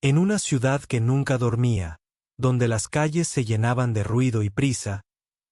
En una ciudad que nunca dormía, donde las calles se llenaban de ruido y prisa,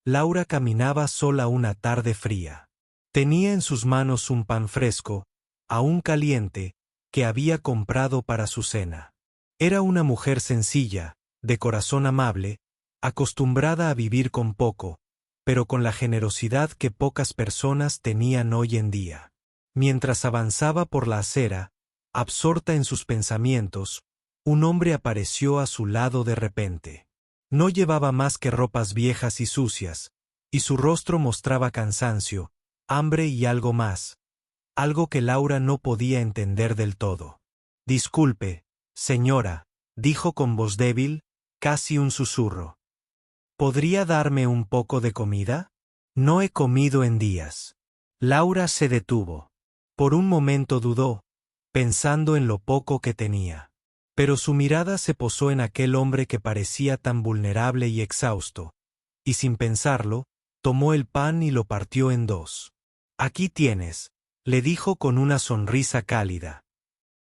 Laura caminaba sola una tarde fría. Tenía en sus manos un pan fresco, aún caliente, que había comprado para su cena. Era una mujer sencilla, de corazón amable, acostumbrada a vivir con poco, pero con la generosidad que pocas personas tenían hoy en día. Mientras avanzaba por la acera, absorta en sus pensamientos, un hombre apareció a su lado de repente. No llevaba más que ropas viejas y sucias, y su rostro mostraba cansancio, hambre y algo más, algo que Laura no podía entender del todo. «Disculpe, señora», dijo con voz débil, casi un susurro. «¿Podría darme un poco de comida? No he comido en días». Laura se detuvo. Por un momento dudó, pensando en lo poco que tenía. Pero su mirada se posó en aquel hombre que parecía tan vulnerable y exhausto, y sin pensarlo, tomó el pan y lo partió en dos. «Aquí tienes», le dijo con una sonrisa cálida.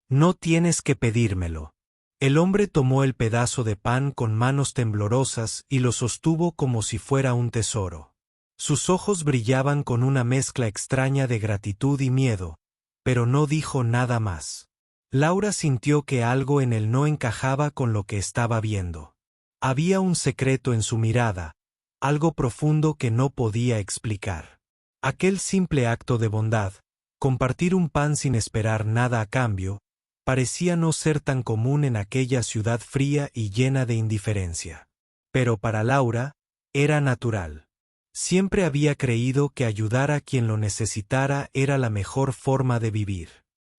«No tienes que pedírmelo». El hombre tomó el pedazo de pan con manos temblorosas y lo sostuvo como si fuera un tesoro. Sus ojos brillaban con una mezcla extraña de gratitud y miedo, pero no dijo nada más. Laura sintió que algo en él no encajaba con lo que estaba viendo. Había un secreto en su mirada, algo profundo que no podía explicar. Aquel simple acto de bondad, compartir un pan sin esperar nada a cambio, parecía no ser tan común en aquella ciudad fría y llena de indiferencia. Pero para Laura, era natural. Siempre había creído que ayudar a quien lo necesitara era la mejor forma de vivir.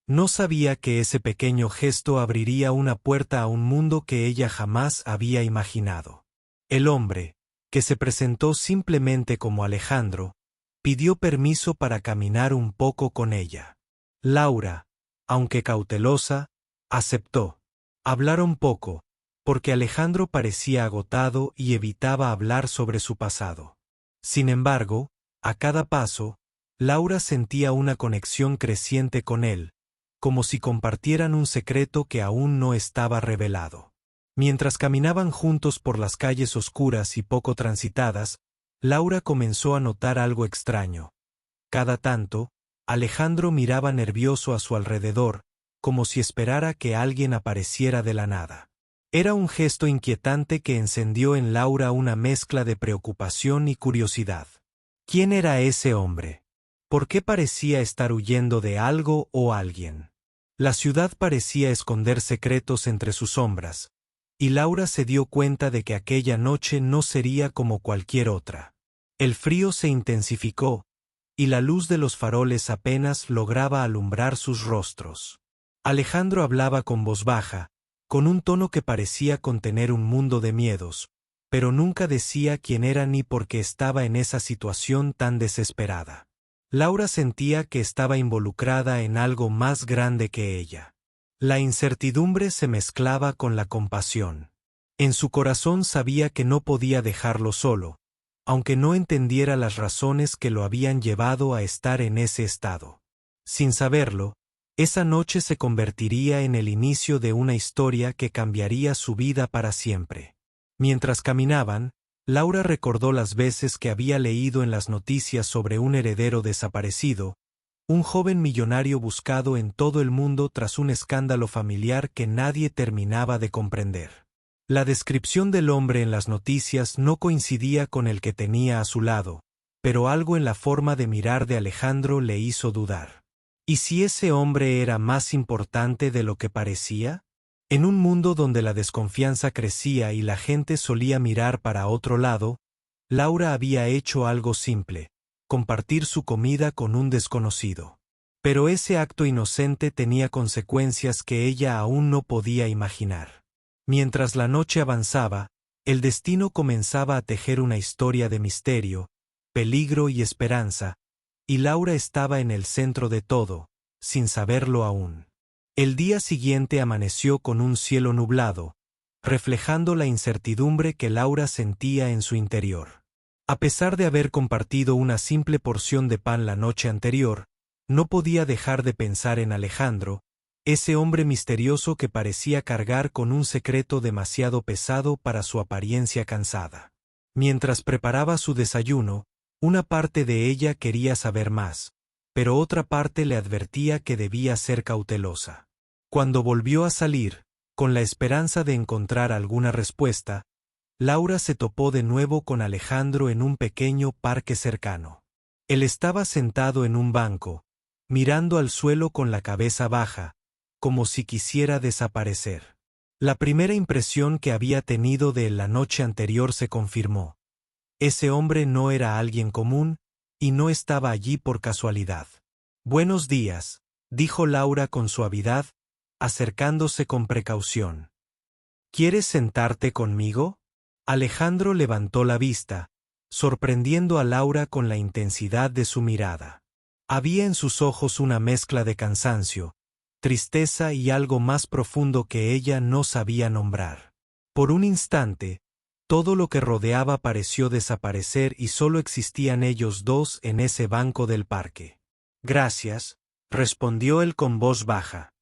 No sabía que ese pequeño gesto abriría una puerta a un mundo que ella jamás había imaginado. El hombre, que se presentó simplemente como Alejandro, pidió permiso para caminar un poco con ella. Laura, aunque cautelosa, aceptó. Hablaron poco, porque Alejandro parecía agotado y evitaba hablar sobre su pasado. Sin embargo, a cada paso, Laura sentía una conexión creciente con él, como si compartieran un secreto que aún no estaba revelado. Mientras caminaban juntos por las calles oscuras y poco transitadas, Laura comenzó a notar algo extraño. Cada tanto, Alejandro miraba nervioso a su alrededor, como si esperara que alguien apareciera de la nada. Era un gesto inquietante que encendió en Laura una mezcla de preocupación y curiosidad. ¿Quién era ese hombre? ¿Por qué parecía estar huyendo de algo o alguien? La ciudad parecía esconder secretos entre sus sombras, y Laura se dio cuenta de que aquella noche no sería como cualquier otra. El frío se intensificó, y la luz de los faroles apenas lograba alumbrar sus rostros. Alejandro hablaba con voz baja, con un tono que parecía contener un mundo de miedos, pero nunca decía quién era ni por qué estaba en esa situación tan desesperada. Laura sentía que estaba involucrada en algo más grande que ella. La incertidumbre se mezclaba con la compasión. En su corazón sabía que no podía dejarlo solo, aunque no entendiera las razones que lo habían llevado a estar en ese estado. Sin saberlo, esa noche se convertiría en el inicio de una historia que cambiaría su vida para siempre. Mientras caminaban, Laura recordó las veces que había leído en las noticias sobre un heredero desaparecido, un joven millonario buscado en todo el mundo tras un escándalo familiar que nadie terminaba de comprender. La descripción del hombre en las noticias no coincidía con el que tenía a su lado, pero algo en la forma de mirar de Alejandro le hizo dudar. ¿Y si ese hombre era más importante de lo que parecía? En un mundo donde la desconfianza crecía y la gente solía mirar para otro lado, Laura había hecho algo simple: compartir su comida con un desconocido. Pero ese acto inocente tenía consecuencias que ella aún no podía imaginar. Mientras la noche avanzaba, el destino comenzaba a tejer una historia de misterio, peligro y esperanza, y Laura estaba en el centro de todo, sin saberlo aún. El día siguiente amaneció con un cielo nublado, reflejando la incertidumbre que Laura sentía en su interior. A pesar de haber compartido una simple porción de pan la noche anterior, no podía dejar de pensar en Alejandro, ese hombre misterioso que parecía cargar con un secreto demasiado pesado para su apariencia cansada. Mientras preparaba su desayuno, una parte de ella quería saber más, pero otra parte le advertía que debía ser cautelosa. Cuando volvió a salir, con la esperanza de encontrar alguna respuesta, Laura se topó de nuevo con Alejandro en un pequeño parque cercano. Él estaba sentado en un banco, mirando al suelo con la cabeza baja, como si quisiera desaparecer. La primera impresión que había tenido de él la noche anterior se confirmó. Ese hombre no era alguien común, y no estaba allí por casualidad. «Buenos días», dijo Laura con suavidad, acercándose con precaución. «¿Quieres sentarte conmigo?» Alejandro levantó la vista, sorprendiendo a Laura con la intensidad de su mirada. Había en sus ojos una mezcla de cansancio, tristeza y algo más profundo que ella no sabía nombrar. Por un instante, todo lo que rodeaba pareció desaparecer y solo existían ellos dos en ese banco del parque. «Gracias», respondió él con voz baja.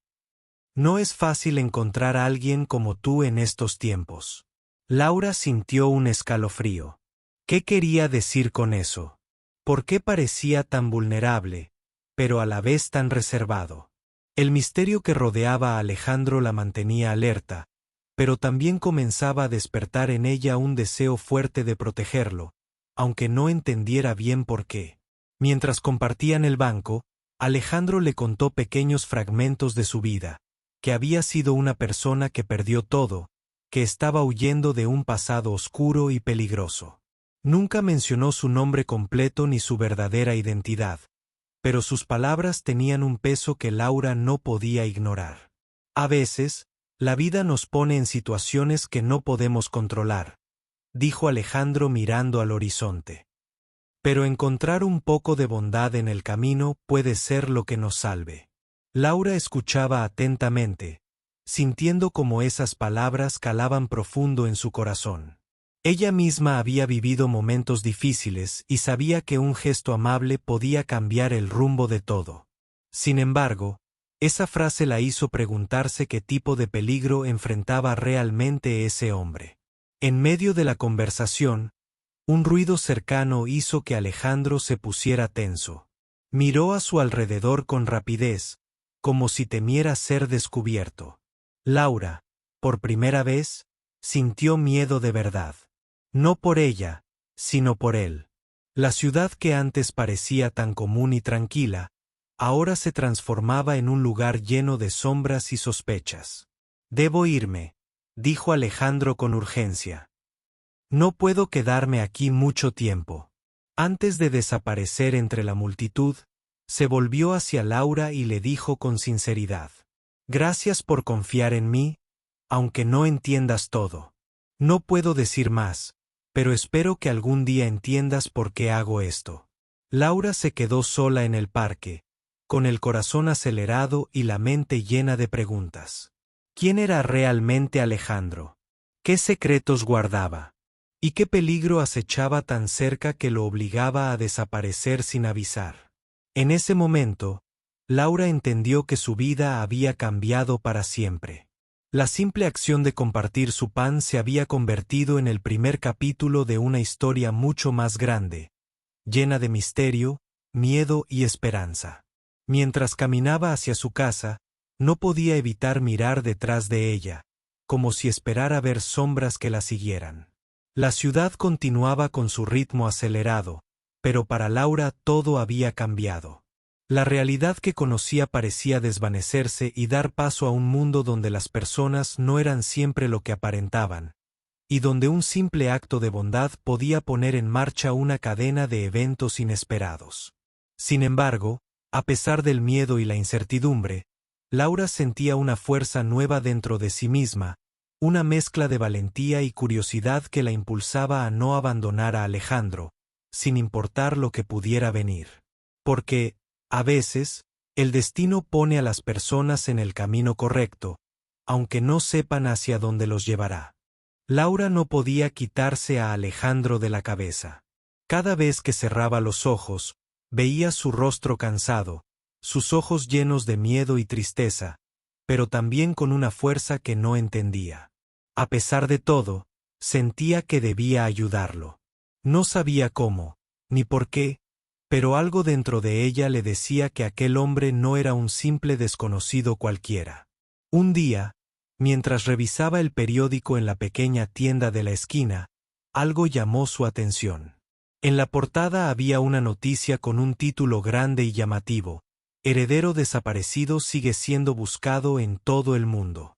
«No es fácil encontrar a alguien como tú en estos tiempos». Laura sintió un escalofrío. ¿Qué quería decir con eso? ¿Por qué parecía tan vulnerable, pero a la vez tan reservado? El misterio que rodeaba a Alejandro la mantenía alerta, pero también comenzaba a despertar en ella un deseo fuerte de protegerlo, aunque no entendiera bien por qué. Mientras compartían el banco, Alejandro le contó pequeños fragmentos de su vida, que había sido una persona que perdió todo, que estaba huyendo de un pasado oscuro y peligroso. Nunca mencionó su nombre completo ni su verdadera identidad, pero sus palabras tenían un peso que Laura no podía ignorar. A veces, la vida nos pone en situaciones que no podemos controlar, dijo Alejandro mirando al horizonte. Pero encontrar un poco de bondad en el camino puede ser lo que nos salve. Laura escuchaba atentamente, sintiendo cómo esas palabras calaban profundo en su corazón. Ella misma había vivido momentos difíciles y sabía que un gesto amable podía cambiar el rumbo de todo. Sin embargo, esa frase la hizo preguntarse qué tipo de peligro enfrentaba realmente ese hombre. En medio de la conversación, un ruido cercano hizo que Alejandro se pusiera tenso. Miró a su alrededor con rapidez, como si temiera ser descubierto. Laura, por primera vez, sintió miedo de verdad. No por ella, sino por él. La ciudad que antes parecía tan común y tranquila, ahora se transformaba en un lugar lleno de sombras y sospechas. «Debo irme», dijo Alejandro con urgencia. «No puedo quedarme aquí mucho tiempo». Antes de desaparecer entre la multitud, se volvió hacia Laura y le dijo con sinceridad: «Gracias por confiar en mí, aunque no entiendas todo. No puedo decir más, pero espero que algún día entiendas por qué hago esto». Laura se quedó sola en el parque, con el corazón acelerado y la mente llena de preguntas. ¿Quién era realmente Alejandro? ¿Qué secretos guardaba? ¿Y qué peligro acechaba tan cerca que lo obligaba a desaparecer sin avisar? En ese momento, Laura entendió que su vida había cambiado para siempre. La simple acción de compartir su pan se había convertido en el primer capítulo de una historia mucho más grande, llena de misterio, miedo y esperanza. Mientras caminaba hacia su casa, no podía evitar mirar detrás de ella, como si esperara ver sombras que la siguieran. La ciudad continuaba con su ritmo acelerado, pero para Laura todo había cambiado. La realidad que conocía parecía desvanecerse y dar paso a un mundo donde las personas no eran siempre lo que aparentaban, y donde un simple acto de bondad podía poner en marcha una cadena de eventos inesperados. Sin embargo, a pesar del miedo y la incertidumbre, Laura sentía una fuerza nueva dentro de sí misma, una mezcla de valentía y curiosidad que la impulsaba a no abandonar a Alejandro, sin importar lo que pudiera venir. Porque, a veces, el destino pone a las personas en el camino correcto, aunque no sepan hacia dónde los llevará. Laura no podía quitarse a Alejandro de la cabeza. Cada vez que cerraba los ojos, veía su rostro cansado, sus ojos llenos de miedo y tristeza, pero también con una fuerza que no entendía. A pesar de todo, sentía que debía ayudarlo. No sabía cómo, ni por qué, pero algo dentro de ella le decía que aquel hombre no era un simple desconocido cualquiera. Un día, mientras revisaba el periódico en la pequeña tienda de la esquina, algo llamó su atención. En la portada había una noticia con un título grande y llamativo: Heredero desaparecido sigue siendo buscado en todo el mundo.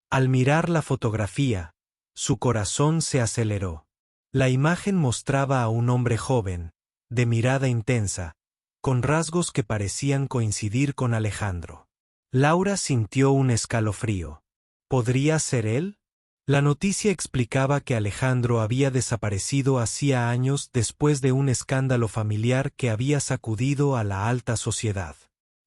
Al mirar la fotografía, su corazón se aceleró. La imagen mostraba a un hombre joven, de mirada intensa, con rasgos que parecían coincidir con Alejandro. Laura sintió un escalofrío. ¿Podría ser él? La noticia explicaba que Alejandro había desaparecido hacía años después de un escándalo familiar que había sacudido a la alta sociedad.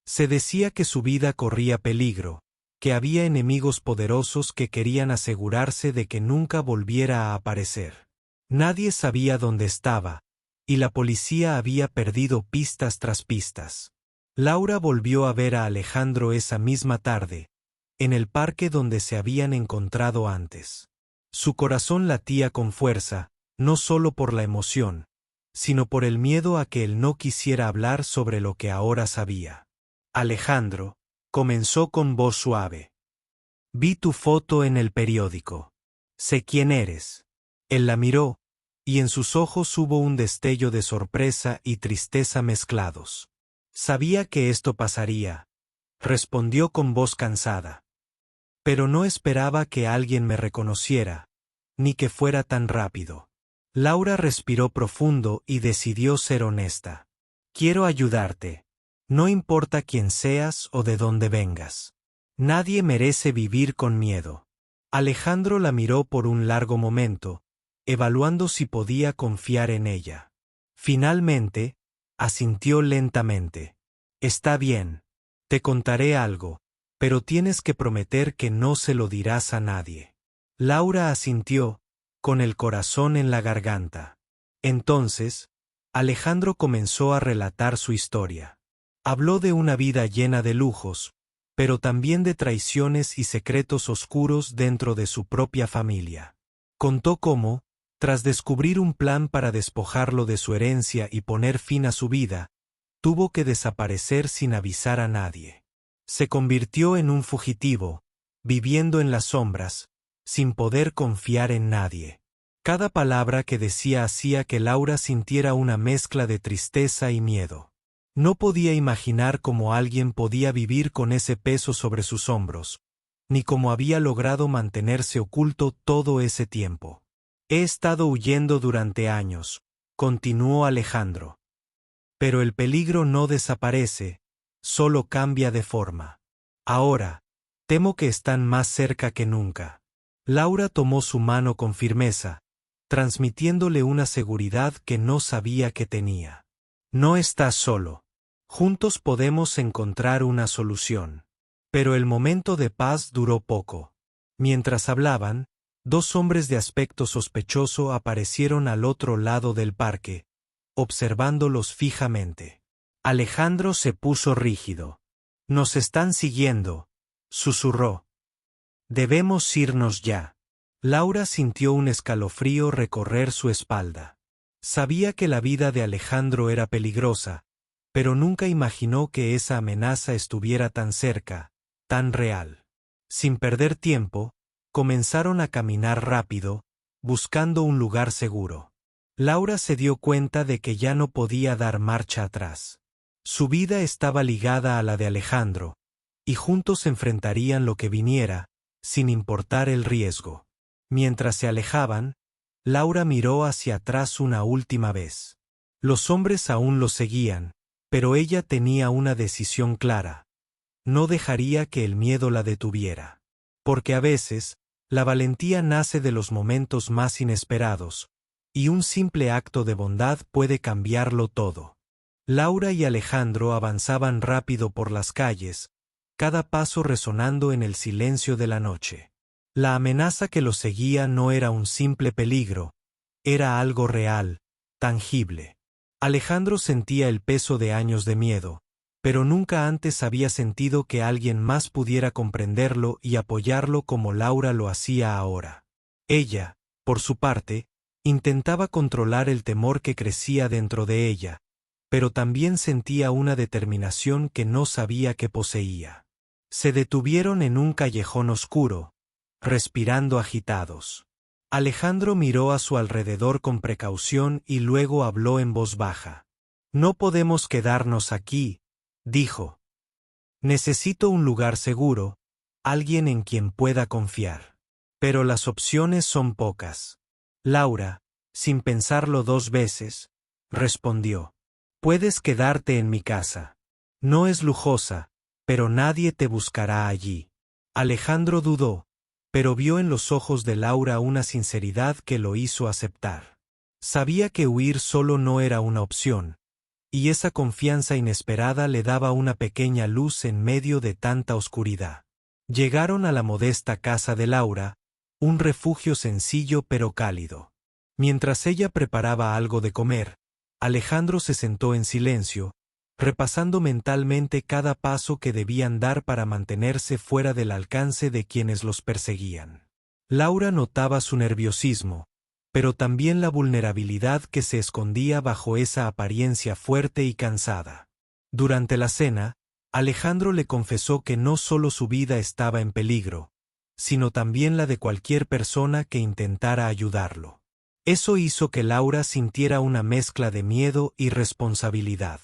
Se decía que su vida corría peligro, que había enemigos poderosos que querían asegurarse de que nunca volviera a aparecer. Nadie sabía dónde estaba, y la policía había perdido pistas tras pistas. Laura volvió a ver a Alejandro esa misma tarde, en el parque donde se habían encontrado antes. Su corazón latía con fuerza, no solo por la emoción, sino por el miedo a que él no quisiera hablar sobre lo que ahora sabía. Alejandro, comenzó con voz suave. Vi tu foto en el periódico. Sé quién eres. Él la miró, y en sus ojos hubo un destello de sorpresa y tristeza mezclados. Sabía que esto pasaría, respondió con voz cansada. Pero no esperaba que alguien me reconociera, ni que fuera tan rápido. Laura respiró profundo y decidió ser honesta. Quiero ayudarte. No importa quién seas o de dónde vengas. Nadie merece vivir con miedo. Alejandro la miró por un largo momento, evaluando si podía confiar en ella. Finalmente, asintió lentamente. Está bien. Te contaré algo, pero tienes que prometer que no se lo dirás a nadie. Laura asintió, con el corazón en la garganta. Entonces, Alejandro comenzó a relatar su historia. Habló de una vida llena de lujos, pero también de traiciones y secretos oscuros dentro de su propia familia. Contó cómo, tras descubrir un plan para despojarlo de su herencia y poner fin a su vida, tuvo que desaparecer sin avisar a nadie. Se convirtió en un fugitivo, viviendo en las sombras, sin poder confiar en nadie. Cada palabra que decía hacía que Laura sintiera una mezcla de tristeza y miedo. No podía imaginar cómo alguien podía vivir con ese peso sobre sus hombros, ni cómo había logrado mantenerse oculto todo ese tiempo. He estado huyendo durante años, continuó Alejandro. Pero el peligro no desaparece, solo cambia de forma. Ahora, temo que están más cerca que nunca. Laura tomó su mano con firmeza, transmitiéndole una seguridad que no sabía que tenía. No estás solo. Juntos podemos encontrar una solución. Pero el momento de paz duró poco. Mientras hablaban, dos hombres de aspecto sospechoso aparecieron al otro lado del parque, observándolos fijamente. Alejandro se puso rígido. Nos están siguiendo, susurró. Debemos irnos ya. Laura sintió un escalofrío recorrer su espalda. Sabía que la vida de Alejandro era peligrosa, pero nunca imaginó que esa amenaza estuviera tan cerca, tan real. Sin perder tiempo, comenzaron a caminar rápido, buscando un lugar seguro. Laura se dio cuenta de que ya no podía dar marcha atrás. Su vida estaba ligada a la de Alejandro, y juntos enfrentarían lo que viniera, sin importar el riesgo. Mientras se alejaban, Laura miró hacia atrás una última vez. Los hombres aún lo seguían, pero ella tenía una decisión clara. No dejaría que el miedo la detuviera. Porque a veces, la valentía nace de los momentos más inesperados, y un simple acto de bondad puede cambiarlo todo. Laura y Alejandro avanzaban rápido por las calles, cada paso resonando en el silencio de la noche. La amenaza que los seguía no era un simple peligro, era algo real, tangible. Alejandro sentía el peso de años de miedo, pero nunca antes había sentido que alguien más pudiera comprenderlo y apoyarlo como Laura lo hacía ahora. Ella, por su parte, intentaba controlar el temor que crecía dentro de ella, pero también sentía una determinación que no sabía que poseía. Se detuvieron en un callejón oscuro, respirando agitados. Alejandro miró a su alrededor con precaución y luego habló en voz baja. «No podemos quedarnos aquí», dijo. «Necesito un lugar seguro, alguien en quien pueda confiar. Pero las opciones son pocas». Laura, sin pensarlo 2 veces, respondió. «Puedes quedarte en mi casa. No es lujosa, pero nadie te buscará allí». Alejandro dudó, pero vio en los ojos de Laura una sinceridad que lo hizo aceptar. Sabía que huir solo no era una opción, y esa confianza inesperada le daba una pequeña luz en medio de tanta oscuridad. Llegaron a la modesta casa de Laura, un refugio sencillo pero cálido. Mientras ella preparaba algo de comer, Alejandro se sentó en silencio, repasando mentalmente cada paso que debían dar para mantenerse fuera del alcance de quienes los perseguían. Laura notaba su nerviosismo, pero también la vulnerabilidad que se escondía bajo esa apariencia fuerte y cansada. Durante la cena, Alejandro le confesó que no solo su vida estaba en peligro, sino también la de cualquier persona que intentara ayudarlo. Eso hizo que Laura sintiera una mezcla de miedo y responsabilidad.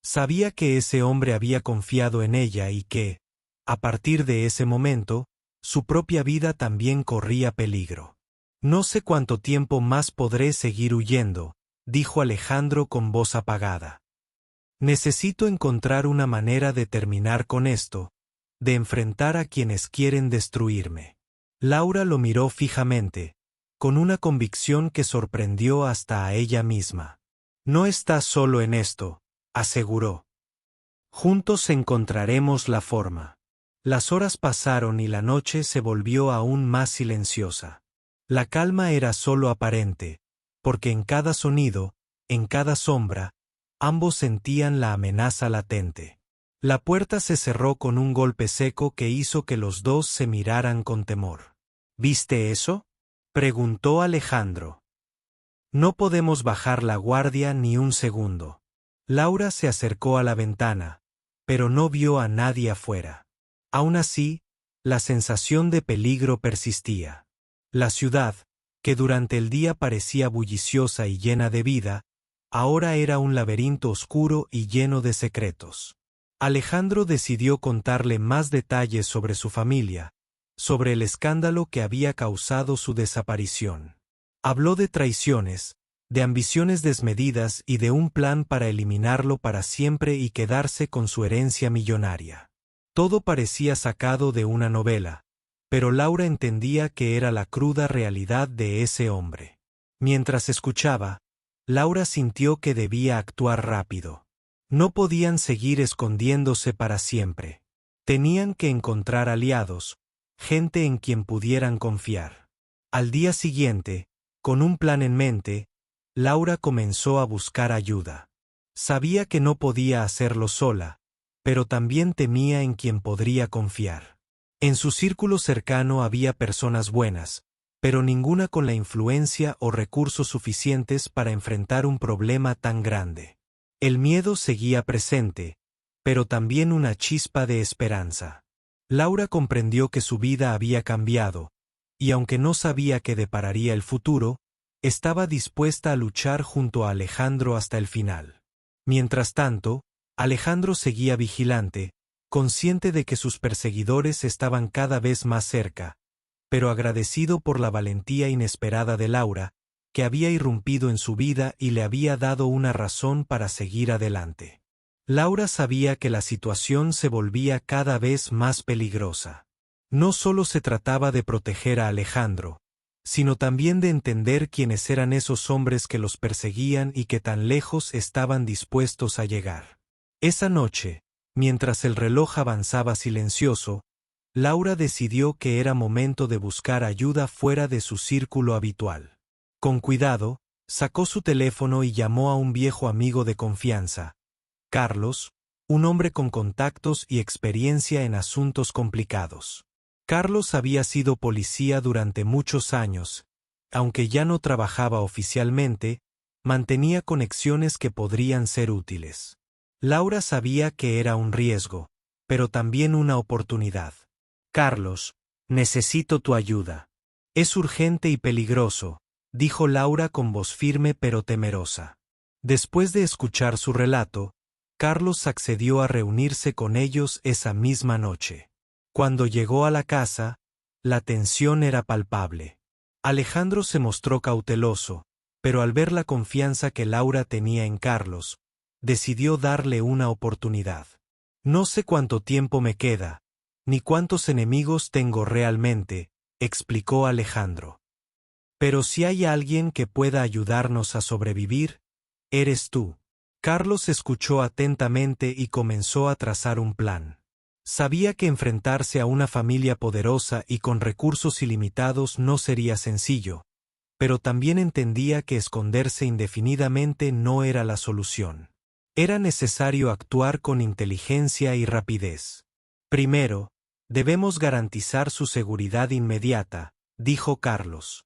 Sabía que ese hombre había confiado en ella y que, a partir de ese momento, su propia vida también corría peligro. «No sé cuánto tiempo más podré seguir huyendo», dijo Alejandro con voz apagada. «Necesito encontrar una manera de terminar con esto, de enfrentar a quienes quieren destruirme». Laura lo miró fijamente, con una convicción que sorprendió hasta a ella misma. «No estás solo en esto», aseguró. «Juntos encontraremos la forma». Las horas pasaron y la noche se volvió aún más silenciosa. La calma era solo aparente, porque en cada sonido, en cada sombra, ambos sentían la amenaza latente. La puerta se cerró con un golpe seco que hizo que los dos se miraran con temor. «¿Viste eso?», preguntó Alejandro. «No podemos bajar la guardia ni un segundo». Laura se acercó a la ventana, pero no vio a nadie afuera. Aún así, la sensación de peligro persistía. La ciudad, que durante el día parecía bulliciosa y llena de vida, ahora era un laberinto oscuro y lleno de secretos. Alejandro decidió contarle más detalles sobre su familia, sobre el escándalo que había causado su desaparición. Habló de traiciones, de ambiciones desmedidas y de un plan para eliminarlo para siempre y quedarse con su herencia millonaria. Todo parecía sacado de una novela, pero Laura entendía que era la cruda realidad de ese hombre. Mientras escuchaba, Laura sintió que debía actuar rápido. No podían seguir escondiéndose para siempre. Tenían que encontrar aliados, gente en quien pudieran confiar. Al día siguiente, con un plan en mente, Laura comenzó a buscar ayuda. Sabía que no podía hacerlo sola, pero también temía en quien podría confiar. En su círculo cercano había personas buenas, pero ninguna con la influencia o recursos suficientes para enfrentar un problema tan grande. El miedo seguía presente, pero también una chispa de esperanza. Laura comprendió que su vida había cambiado, y aunque no sabía qué depararía el futuro, estaba dispuesta a luchar junto a Alejandro hasta el final. Mientras tanto, Alejandro seguía vigilante, consciente de que sus perseguidores estaban cada vez más cerca, pero agradecido por la valentía inesperada de Laura, que había irrumpido en su vida y le había dado una razón para seguir adelante. Laura sabía que la situación se volvía cada vez más peligrosa. No solo se trataba de proteger a Alejandro, sino también de entender quiénes eran esos hombres que los perseguían y que tan lejos estaban dispuestos a llegar. Esa noche, mientras el reloj avanzaba silencioso, Laura decidió que era momento de buscar ayuda fuera de su círculo habitual. Con cuidado, sacó su teléfono y llamó a un viejo amigo de confianza, Carlos, un hombre con contactos y experiencia en asuntos complicados. Carlos había sido policía durante muchos años, aunque ya no trabajaba oficialmente, mantenía conexiones que podrían ser útiles. Laura sabía que era un riesgo, pero también una oportunidad. Carlos, necesito tu ayuda. Es urgente y peligroso, dijo Laura con voz firme pero temerosa. Después de escuchar su relato, Carlos accedió a reunirse con ellos esa misma noche. Cuando llegó a la casa, la tensión era palpable. Alejandro se mostró cauteloso, pero al ver la confianza que Laura tenía en Carlos, decidió darle una oportunidad. No sé cuánto tiempo me queda, ni cuántos enemigos tengo realmente, explicó Alejandro. Pero si hay alguien que pueda ayudarnos a sobrevivir, eres tú. Carlos escuchó atentamente y comenzó a trazar un plan. Sabía que enfrentarse a una familia poderosa y con recursos ilimitados no sería sencillo, pero también entendía que esconderse indefinidamente no era la solución. Era necesario actuar con inteligencia y rapidez. Primero, debemos garantizar su seguridad inmediata, dijo Carlos.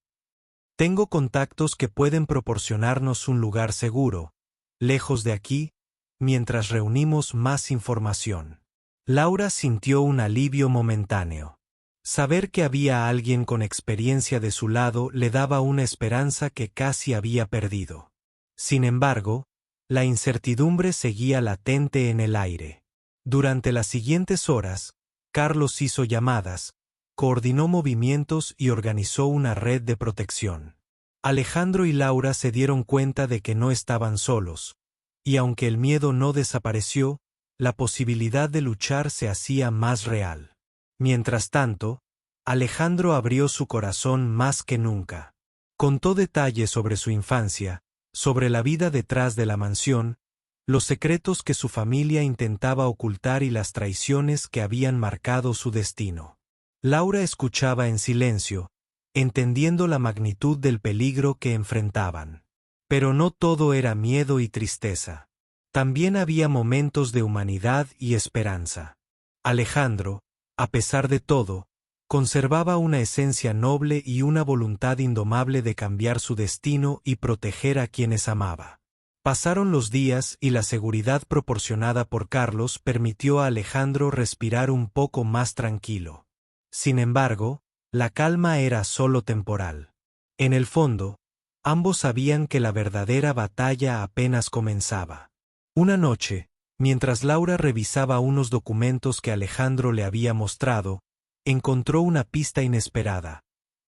Tengo contactos que pueden proporcionarnos un lugar seguro, lejos de aquí, mientras reunimos más información. Laura sintió un alivio momentáneo. Saber que había alguien con experiencia de su lado le daba una esperanza que casi había perdido. Sin embargo, la incertidumbre seguía latente en el aire. Durante las siguientes horas, Carlos hizo llamadas, coordinó movimientos y organizó una red de protección. Alejandro y Laura se dieron cuenta de que no estaban solos, y aunque el miedo no desapareció, la posibilidad de luchar se hacía más real. Mientras tanto, Alejandro abrió su corazón más que nunca. Contó detalles sobre su infancia, sobre la vida detrás de la mansión, los secretos que su familia intentaba ocultar y las traiciones que habían marcado su destino. Laura escuchaba en silencio, entendiendo la magnitud del peligro que enfrentaban. Pero no todo era miedo y tristeza. También había momentos de humanidad y esperanza. Alejandro, a pesar de todo, conservaba una esencia noble y una voluntad indomable de cambiar su destino y proteger a quienes amaba. Pasaron los días y la seguridad proporcionada por Carlos permitió a Alejandro respirar un poco más tranquilo. Sin embargo, la calma era solo temporal. En el fondo, ambos sabían que la verdadera batalla apenas comenzaba. Una noche, mientras Laura revisaba unos documentos que Alejandro le había mostrado, encontró una pista inesperada.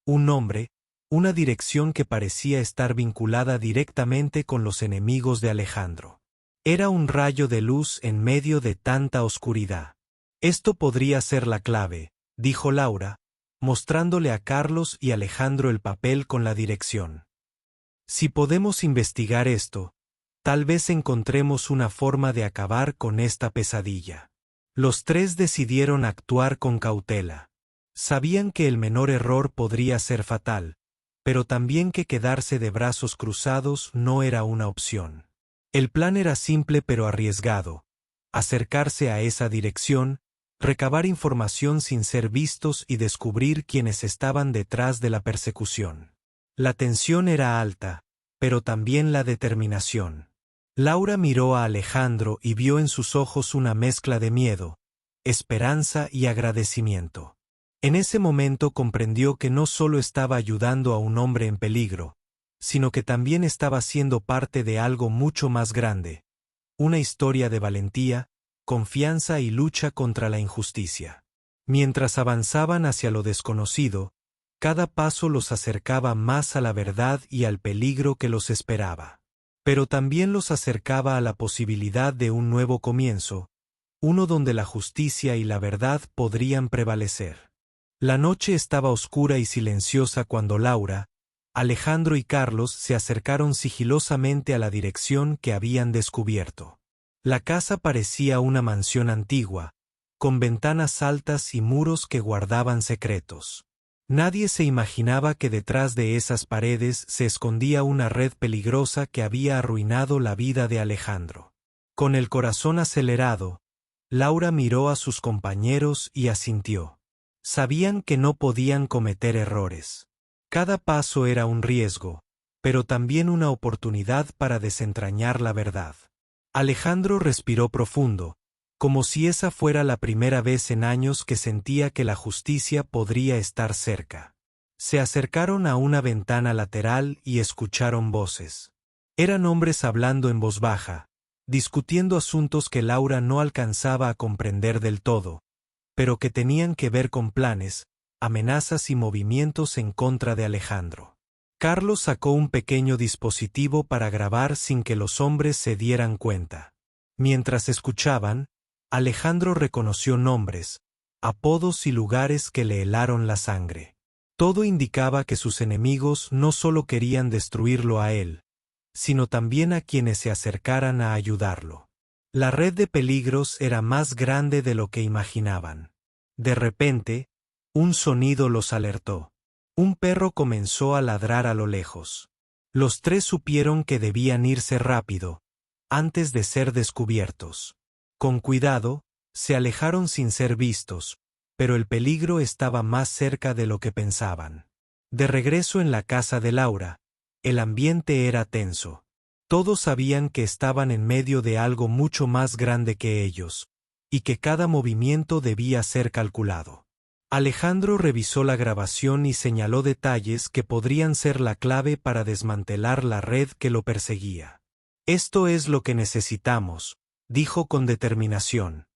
Un nombre, una dirección que parecía estar vinculada directamente con los enemigos de Alejandro. Era un rayo de luz en medio de tanta oscuridad. Esto podría ser la clave, dijo Laura, mostrándole a Carlos y Alejandro el papel con la dirección. Si podemos investigar esto, tal vez encontremos una forma de acabar con esta pesadilla. Los tres decidieron actuar con cautela. Sabían que el menor error podría ser fatal, pero también que quedarse de brazos cruzados no era una opción. El plan era simple pero arriesgado: acercarse a esa dirección, recabar información sin ser vistos y descubrir quiénes estaban detrás de la persecución. La tensión era alta, pero también la determinación. Laura miró a Alejandro y vio en sus ojos una mezcla de miedo, esperanza y agradecimiento. En ese momento comprendió que no solo estaba ayudando a un hombre en peligro, sino que también estaba siendo parte de algo mucho más grande, una historia de valentía, confianza y lucha contra la injusticia. Mientras avanzaban hacia lo desconocido, cada paso los acercaba más a la verdad y al peligro que los esperaba. Pero también los acercaba a la posibilidad de un nuevo comienzo, uno donde la justicia y la verdad podrían prevalecer. La noche estaba oscura y silenciosa cuando Laura, Alejandro y Carlos se acercaron sigilosamente a la dirección que habían descubierto. La casa parecía una mansión antigua, con ventanas altas y muros que guardaban secretos. Nadie se imaginaba que detrás de esas paredes se escondía una red peligrosa que había arruinado la vida de Alejandro. Con el corazón acelerado, Laura miró a sus compañeros y asintió. Sabían que no podían cometer errores. Cada paso era un riesgo, pero también una oportunidad para desentrañar la verdad. Alejandro respiró profundo, como si esa fuera la primera vez en años que sentía que la justicia podría estar cerca. Se acercaron a una ventana lateral y escucharon voces. Eran hombres hablando en voz baja, discutiendo asuntos que Laura no alcanzaba a comprender del todo, pero que tenían que ver con planes, amenazas y movimientos en contra de Alejandro. Carlos sacó un pequeño dispositivo para grabar sin que los hombres se dieran cuenta. Mientras escuchaban, Alejandro reconoció nombres, apodos y lugares que le helaron la sangre. Todo indicaba que sus enemigos no solo querían destruirlo a él, sino también a quienes se acercaran a ayudarlo. La red de peligros era más grande de lo que imaginaban. De repente, un sonido los alertó. Un perro comenzó a ladrar a lo lejos. Los tres supieron que debían irse rápido, antes de ser descubiertos. Con cuidado, se alejaron sin ser vistos, pero el peligro estaba más cerca de lo que pensaban. De regreso en la casa de Laura, el ambiente era tenso. Todos sabían que estaban en medio de algo mucho más grande que ellos, y que cada movimiento debía ser calculado. Alejandro revisó la grabación y señaló detalles que podrían ser la clave para desmantelar la red que lo perseguía. Esto es lo que necesitamos, dijo con determinación.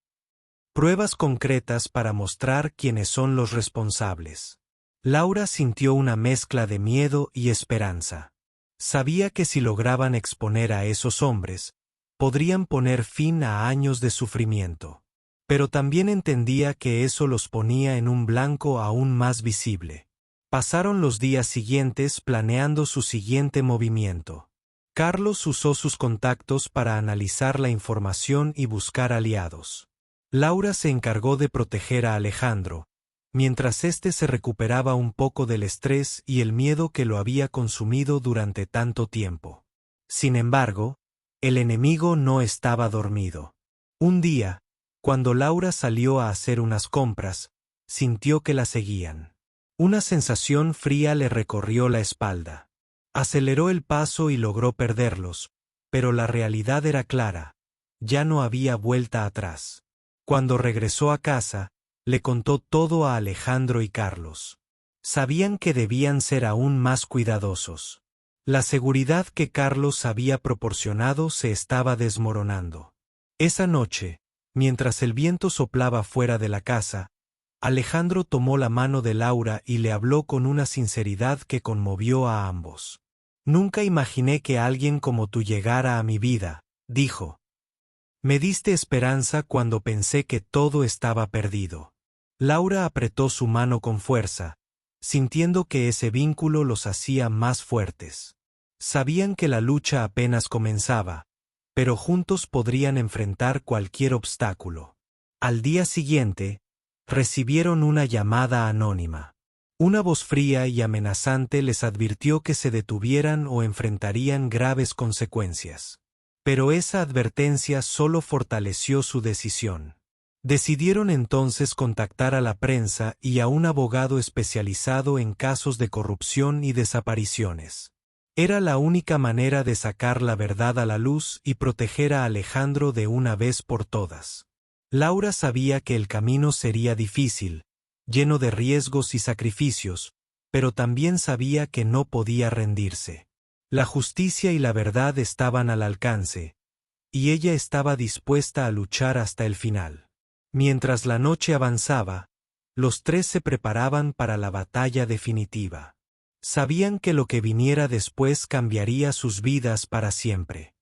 Pruebas concretas para mostrar quiénes son los responsables. Laura sintió una mezcla de miedo y esperanza. Sabía que si lograban exponer a esos hombres, podrían poner fin a años de sufrimiento. Pero también entendía que eso los ponía en un blanco aún más visible. Pasaron los días siguientes planeando su siguiente movimiento. Carlos usó sus contactos para analizar la información y buscar aliados. Laura se encargó de proteger a Alejandro, mientras éste se recuperaba un poco del estrés y el miedo que lo había consumido durante tanto tiempo. Sin embargo, el enemigo no estaba dormido. Un día, cuando Laura salió a hacer unas compras, sintió que la seguían. Una sensación fría le recorrió la espalda. Aceleró el paso y logró perderlos, pero la realidad era clara, ya no había vuelta atrás. Cuando regresó a casa, le contó todo a Alejandro y Carlos. Sabían que debían ser aún más cuidadosos. La seguridad que Carlos había proporcionado se estaba desmoronando. Esa noche, mientras el viento soplaba fuera de la casa, Alejandro tomó la mano de Laura y le habló con una sinceridad que conmovió a ambos. «Nunca imaginé que alguien como tú llegara a mi vida», dijo. «Me diste esperanza cuando pensé que todo estaba perdido». Laura apretó su mano con fuerza, sintiendo que ese vínculo los hacía más fuertes. Sabían que la lucha apenas comenzaba, pero juntos podrían enfrentar cualquier obstáculo. Al día siguiente, recibieron una llamada anónima. Una voz fría y amenazante les advirtió que se detuvieran o enfrentarían graves consecuencias. Pero esa advertencia solo fortaleció su decisión. Decidieron entonces contactar a la prensa y a un abogado especializado en casos de corrupción y desapariciones. Era la única manera de sacar la verdad a la luz y proteger a Alejandro de una vez por todas. Laura sabía que el camino sería difícil, lleno de riesgos y sacrificios, pero también sabía que no podía rendirse. La justicia y la verdad estaban al alcance, y ella estaba dispuesta a luchar hasta el final. Mientras la noche avanzaba, los tres se preparaban para la batalla definitiva. Sabían que lo que viniera después cambiaría sus vidas para siempre.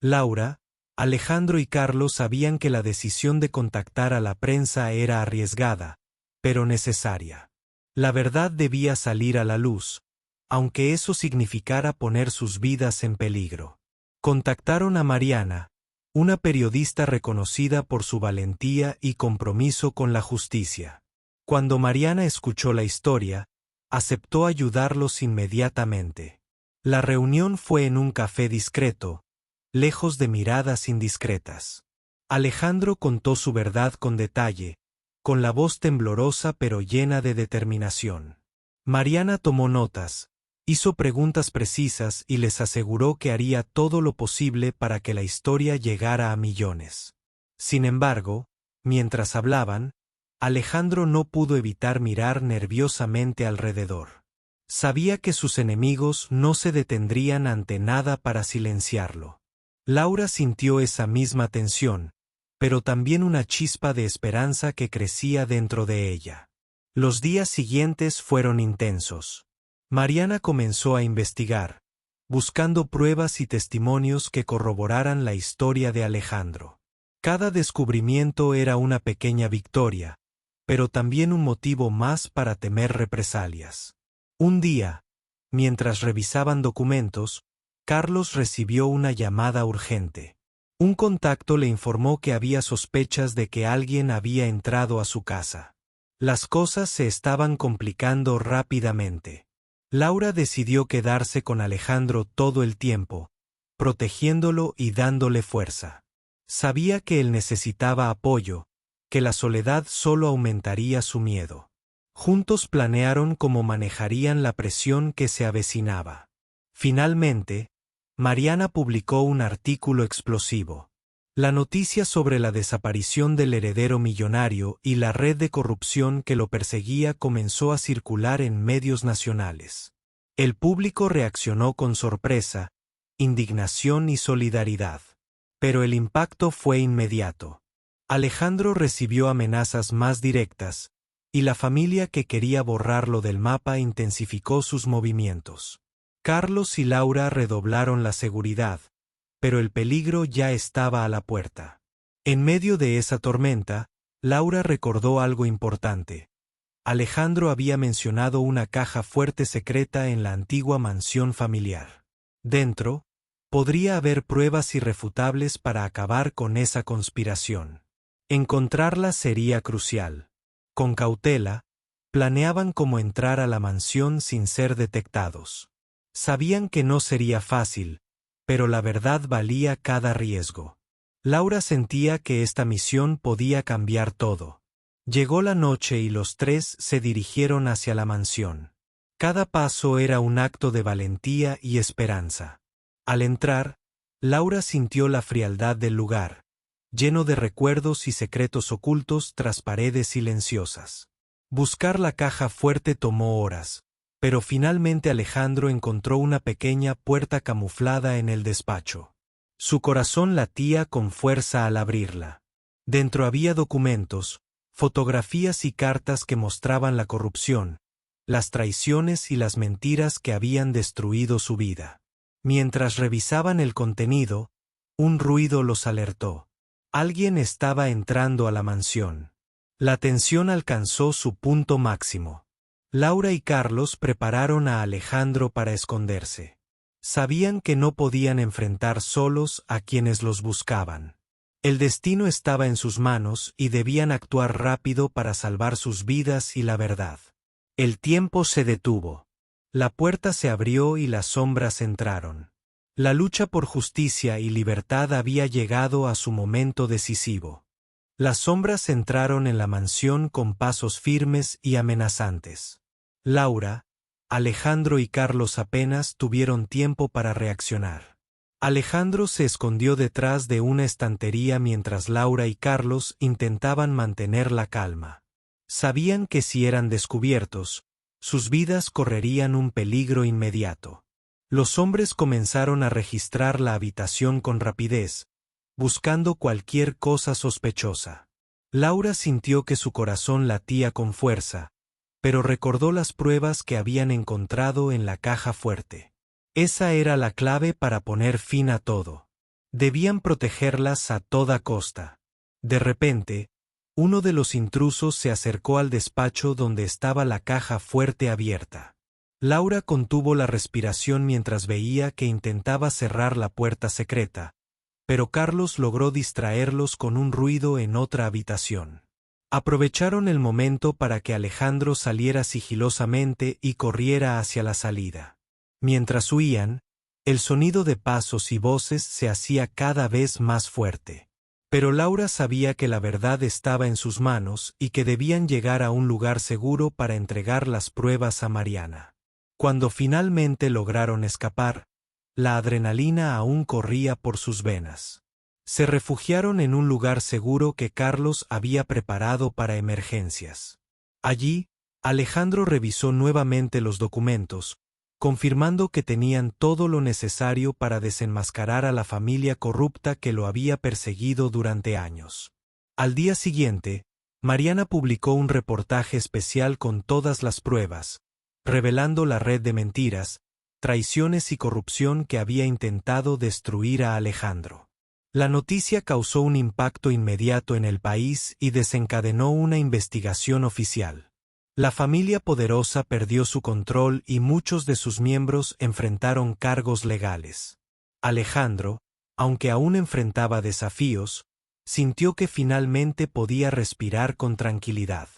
Laura, Alejandro y Carlos sabían que la decisión de contactar a la prensa era arriesgada, pero necesaria. La verdad debía salir a la luz, aunque eso significara poner sus vidas en peligro. Contactaron a Mariana, una periodista reconocida por su valentía y compromiso con la justicia. Cuando Mariana escuchó la historia, aceptó ayudarlos inmediatamente. La reunión fue en un café discreto, lejos de miradas indiscretas. Alejandro contó su verdad con detalle, con la voz temblorosa pero llena de determinación. Mariana tomó notas, hizo preguntas precisas y les aseguró que haría todo lo posible para que la historia llegara a millones. Sin embargo, mientras hablaban, Alejandro no pudo evitar mirar nerviosamente alrededor. Sabía que sus enemigos no se detendrían ante nada para silenciarlo. Laura sintió esa misma tensión, pero también una chispa de esperanza que crecía dentro de ella. Los días siguientes fueron intensos. Mariana comenzó a investigar, buscando pruebas y testimonios que corroboraran la historia de Alejandro. Cada descubrimiento era una pequeña victoria, pero también un motivo más para temer represalias. Un día, mientras revisaban documentos, Carlos recibió una llamada urgente. Un contacto le informó que había sospechas de que alguien había entrado a su casa. Las cosas se estaban complicando rápidamente. Laura decidió quedarse con Alejandro todo el tiempo, protegiéndolo y dándole fuerza. Sabía que él necesitaba apoyo, que la soledad solo aumentaría su miedo. Juntos planearon cómo manejarían la presión que se avecinaba. Finalmente, Mariana publicó un artículo explosivo. La noticia sobre la desaparición del heredero millonario y la red de corrupción que lo perseguía comenzó a circular en medios nacionales. El público reaccionó con sorpresa, indignación y solidaridad. Pero el impacto fue inmediato. Alejandro recibió amenazas más directas, y la familia que quería borrarlo del mapa intensificó sus movimientos. Carlos y Laura redoblaron la seguridad, pero el peligro ya estaba a la puerta. En medio de esa tormenta, Laura recordó algo importante. Alejandro había mencionado una caja fuerte secreta en la antigua mansión familiar. Dentro, podría haber pruebas irrefutables para acabar con esa conspiración. Encontrarla sería crucial. Con cautela, planeaban cómo entrar a la mansión sin ser detectados. Sabían que no sería fácil, pero la verdad valía cada riesgo. Laura sentía que esta misión podía cambiar todo. Llegó la noche y los tres se dirigieron hacia la mansión. Cada paso era un acto de valentía y esperanza. Al entrar, Laura sintió la frialdad del lugar, lleno de recuerdos y secretos ocultos tras paredes silenciosas. Buscar la caja fuerte tomó horas, pero finalmente Alejandro encontró una pequeña puerta camuflada en el despacho. Su corazón latía con fuerza al abrirla. Dentro había documentos, fotografías y cartas que mostraban la corrupción, las traiciones y las mentiras que habían destruido su vida. Mientras revisaban el contenido, un ruido los alertó. Alguien estaba entrando a la mansión. La tensión alcanzó su punto máximo. Laura y Carlos prepararon a Alejandro para esconderse. Sabían que no podían enfrentar solos a quienes los buscaban. El destino estaba en sus manos y debían actuar rápido para salvar sus vidas y la verdad. El tiempo se detuvo. La puerta se abrió y las sombras entraron. La lucha por justicia y libertad había llegado a su momento decisivo. Las sombras entraron en la mansión con pasos firmes y amenazantes. Laura, Alejandro y Carlos apenas tuvieron tiempo para reaccionar. Alejandro se escondió detrás de una estantería mientras Laura y Carlos intentaban mantener la calma. Sabían que si eran descubiertos, sus vidas correrían un peligro inmediato. Los hombres comenzaron a registrar la habitación con rapidez, buscando cualquier cosa sospechosa. Laura sintió que su corazón latía con fuerza, pero recordó las pruebas que habían encontrado en la caja fuerte. Esa era la clave para poner fin a todo. Debían protegerlas a toda costa. De repente, uno de los intrusos se acercó al despacho donde estaba la caja fuerte abierta. Laura contuvo la respiración mientras veía que intentaba cerrar la puerta secreta, pero Carlos logró distraerlos con un ruido en otra habitación. Aprovecharon el momento para que Alejandro saliera sigilosamente y corriera hacia la salida. Mientras huían, el sonido de pasos y voces se hacía cada vez más fuerte. Pero Laura sabía que la verdad estaba en sus manos y que debían llegar a un lugar seguro para entregar las pruebas a Mariana. Cuando finalmente lograron escapar, la adrenalina aún corría por sus venas. Se refugiaron en un lugar seguro que Carlos había preparado para emergencias. Allí, Alejandro revisó nuevamente los documentos, confirmando que tenían todo lo necesario para desenmascarar a la familia corrupta que lo había perseguido durante años. Al día siguiente, Mariana publicó un reportaje especial con todas las pruebas, revelando la red de mentiras, traiciones y corrupción que había intentado destruir a Alejandro. La noticia causó un impacto inmediato en el país y desencadenó una investigación oficial. La familia poderosa perdió su control y muchos de sus miembros enfrentaron cargos legales. Alejandro, aunque aún enfrentaba desafíos, sintió que finalmente podía respirar con tranquilidad.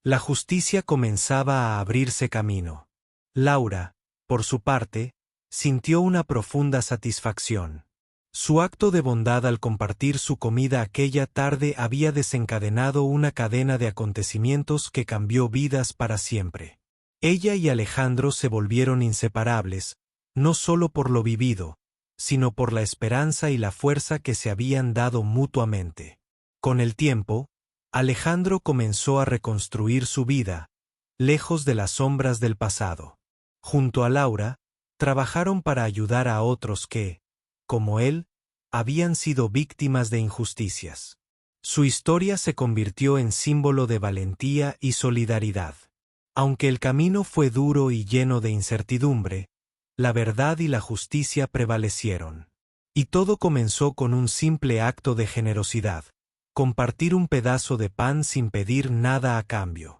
La justicia comenzaba a abrirse camino. Laura, por su parte, sintió una profunda satisfacción. Su acto de bondad al compartir su comida aquella tarde había desencadenado una cadena de acontecimientos que cambió vidas para siempre. Ella y Alejandro se volvieron inseparables, no solo por lo vivido, sino por la esperanza y la fuerza que se habían dado mutuamente. Con el tiempo, Alejandro comenzó a reconstruir su vida, lejos de las sombras del pasado. Junto a Laura, trabajaron para ayudar a otros que, como él, habían sido víctimas de injusticias. Su historia se convirtió en símbolo de valentía y solidaridad. Aunque el camino fue duro y lleno de incertidumbre, la verdad y la justicia prevalecieron. Y todo comenzó con un simple acto de generosidad: compartir un pedazo de pan sin pedir nada a cambio.